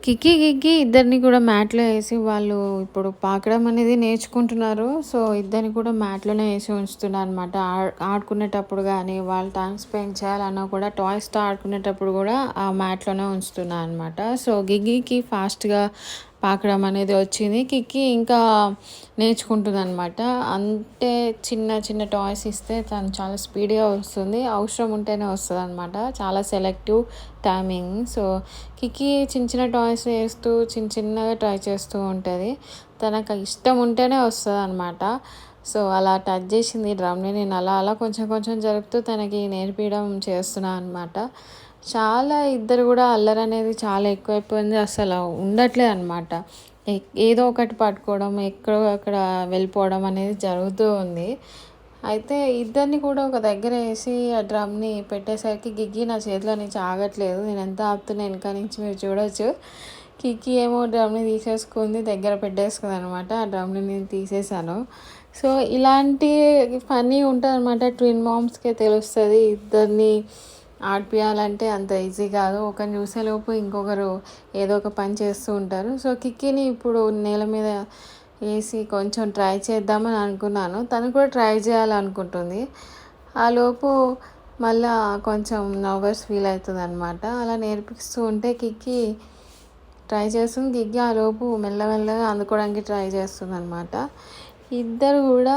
కిక్కీ, గిగ్గీ ఇద్దరిని కూడా మ్యాట్‌లో ఏసి వాళ్ళు ఇప్పుడు పాకడం అనేది నేర్చుకుంటున్నారు. సో, ఇద్దరిని కూడా మ్యాట్‌లోనే ఏసి ఉంచుతున్నాననమాట. ఆడుకునేటప్పుడు గానీ, వాళ్ళు టైమ్ స్పెండ్ చేయాలన్నా కూడా టాయ్స్‌తో ఆడుకునేటప్పుడు గూడా ఆ మ్యాట్‌లోనే ఉంచుతున్నా అనమాట. సో, గిగ్గీకి ఫాస్ట్‌గా పాకడం అనేది వచ్చింది. కిక్కీ ఇంకా నేర్చుకుంటుందనమాట. అంటే చిన్న చిన్న టాయ్స్ ఇస్తే తను చాలా స్పీడ్‌గా వస్తుంది. అవసరం ఉంటేనే వస్తదనమాట. చాలా సెలెక్టివ్ టైమింగ్. సో, కిక్కీ చిన్న చిన్న టాయ్స్ వేస్తూ చిన్న చిన్నగా ట్రై చేస్తూ ఉంటది. తనకు ఇష్టం ఉంటేనే వస్తదనమాట. సో, అలా టచ్ చేసింది డ్రమ్‌ని. నేను అలా అలా కొంచెం కొంచెం జరుపుతూ తనకి నేర్పియడం చేస్తున్నా అనమాట. చాలా ఇద్దరు గూడా అల్లరనేది చాలా ఎక్కువైపోయింది. అసలు ఉండట్లేదనమాట. ఏదో ఒకటి పట్టుకోవడం, ఎక్కడో అక్కడ వెళ్ళిపోవడం అనేది జరుగుతూ ఉంది. అయితే ఇద్దరిని కూడా ఒక దగ్గర ఏసి ఆ డ్రమ్‌ని పెట్టేసరికి గిగ్గీ నా చేతిలో నుంచి ఆగట్లేదు. నేనెంత ఆపుతున్నా ఎనక నుంచి మీరు చూడొచ్చు. కిక్కీ ఏమో డ్రమ్‌ని తీసేసుకుంది, దగ్గర పెట్టేసుకుందనమాట. ఆ డ్రమ్‌ని నేను తీసేసాను. సో, ఇలాంటి ఫన్నీ ఉంటదనమాట. ట్విన్ మామ్స్‌కే తెలుస్తది. ఇద్దరిని ఆడిపియాలంటే అంత ఈజీ కాదు. ఒకరిని చూసేలోపు ఇంకొకరు ఏదో ఒక పని చేస్తూ ఉంటారు. సో, కిక్కీని ఇప్పుడు నేల మీద ఏసి కొంచెం ట్రై చేద్దామని అనుకున్నాను. తను కూడా ట్రై చేయాలనుకుంటుంది. ఆలోపు మళ్ళా కొంచెం నర్వస్ ఫీల్ అవుతుందనమాట. అలా నేర్పిస్తూ ఉంటే కిక్కీ ట్రై చేస్తుంది. గిగ్గీ ఆలోపు మెల్లమెల్లగా అందుకోవడానికి ట్రై చేస్తుందనమాట. ఇద్దరు కూడా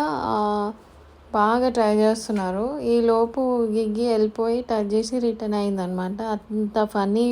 బాగా ట్రై చేస్తున్నారు. ఈలోపు గిగ్గీ వెళ్ళిపోయి టచ్ చేసి రిటర్న్ అయిందనమాట. అంత ఫన్నీ